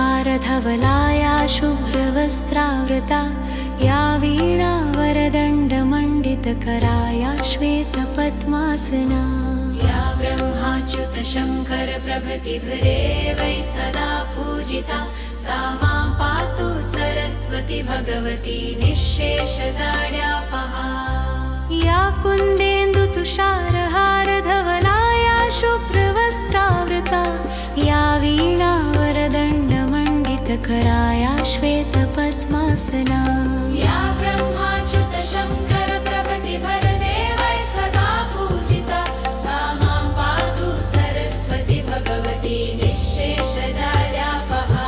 तुषारहारधवलाया शुभ्रवस्त्रावृता या वीणा वरदण्डमण्डितकराया श्वेतपद्मासना या ब्रह्माच्युतशङ्करप्रभृतिभिरेवै सदा पूजिता सा मां पातु सरस्वती भगवती निःशेषजाड्यापहा या कुन्देन्दुतुषारहारधवलाया शुभ्रवस्त्रावृता या वीणा वरदण्डमण्डितकराया श्वेतपद्मासना या ब्रह्माच्युतशङ्करप्रभृतिभिर्देवैः सदा पूजिता सा मां पातु सरस्वती भगवती निःशेषजाड्यापहा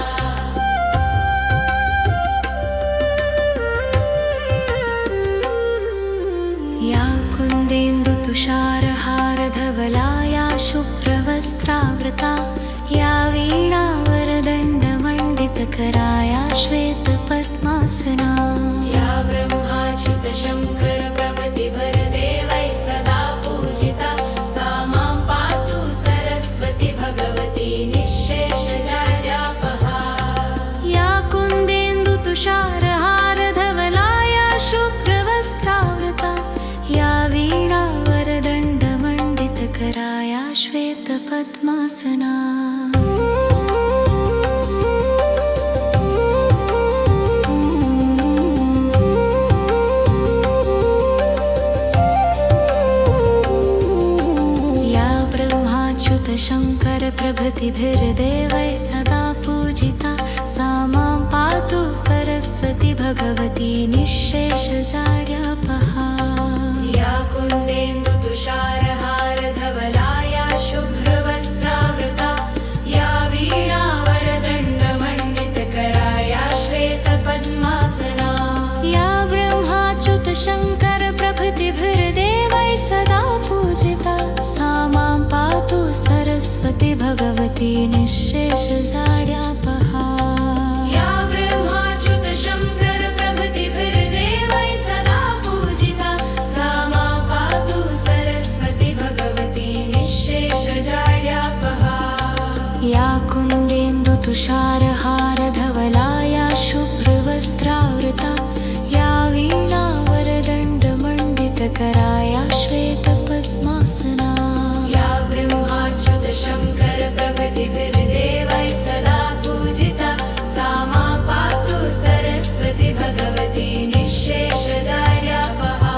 या कुन्देन्दुतुषारहारधवलाया शुभ्रवस्त्रावृता या वीणा वरदण्डमण्डितकराया श्वेतपद्मासना या ब्रह्माच्युतशङ्करप्रभृतिभिर्देवैः सदा पूजिता सा मां पातु सरस्वती भगवती निःशेषजाड्यापहा या कुन्देन्दुतुषारहारधवलाया शुभ्रवस्त्रावृता या वीणा वरदण्डमण्डितकराया श्वेतपद्मासना शङ्करप्रभृतिभिर्देवैः सदा पूजिता सा मां पातु सरस्वती भगवती निःशेषजाड्यापहा या कुन्देन्दुतुषारहारधवलाया शुभ्रवस्त्रावृता या वीणा वरदण्डमण्डितकराया श्वेतपद्मासना या ब्रह्माच्युतशङ्करप्रभृतिभिर्देवैः सदा पूजिता सा मां पातु सरस्वती भगवती निःशेषजाड्यापहा या ब्रह्माच्युतशङ्करप्रभृतिभिर्देवैः सदा पूजिता सा मां पातु सरस्वती भगवती निःशेषजाड्यापहा या कुन्देन्दुतुषारहारधवलाया शुभ्रवस्त्रावृता या वीणा वरदण्डमण्डितकराया श्वेतपद्मासना या ब्रह्माच्युतशङ्करप्रभृतिभिर्देवैः सदा पूजिता सा मां पातु सरस्वती भगवती निःशेषजाड्यापहा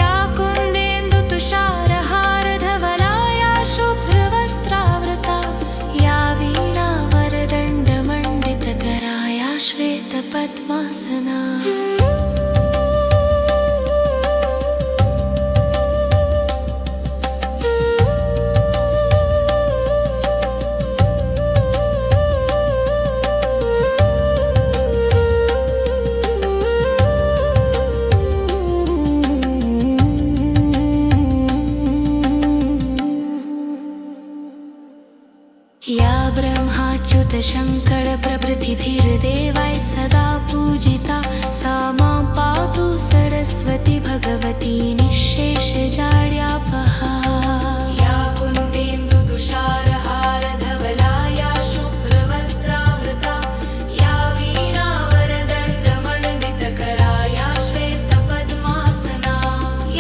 या कुन्देन्दुतुषारहारधवलाया शुभ्रवस्त्रावृता या वीणा वरदण्डमण्डितकराया श्वेतपद्मासना या ब्रह्माच्युतशङ्करप्रभृतिभिर्देवैः सदा पूजिता सा मां पातु सरस्वती भगवती निःशेषजाड्यापहा या कुन्देन्दुतुषारहारधवलाया शुभ्रवस्त्रावृता या वीणा वरदण्डमण्डितकराया श्वेतपद्मासना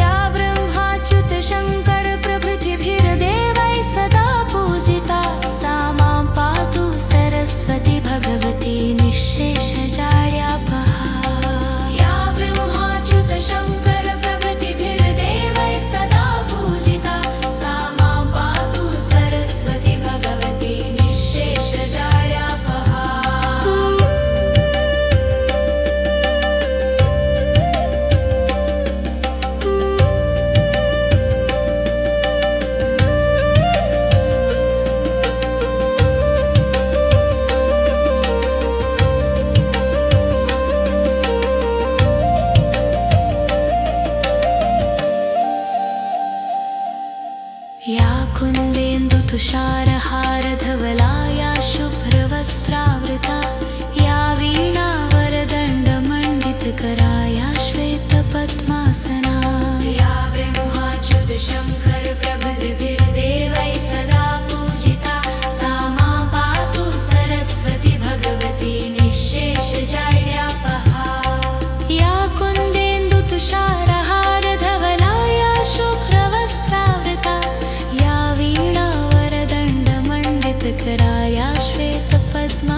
या ब्रह्माच्युतशङ्करप्रभृतिभिर्देवैः सदा पूजिता सा मां पातु सरस्वती भगवती निःशेषजाड्यापहा या ब्रह्माच्युतशङ्करप्रभृतिभिर्देवैः सदा पूजिता धवलाया शुभ्रवस्त्रावृता या वीणा वरदण्डमण्डितकराया श्वेतपद्मासना या ब्रह्माच्युत शङ्कर प्रभृतिर्देवैः सदा पूजिता सा मां पातु सरस्वती भगवती निःशेषजाड्यापहा या कुन्देन्दुतुषारहारधवलाया शुभ्रवस्त्रावृता या वीणा वरदण्डमण्डितकराया श्वेतपद्मा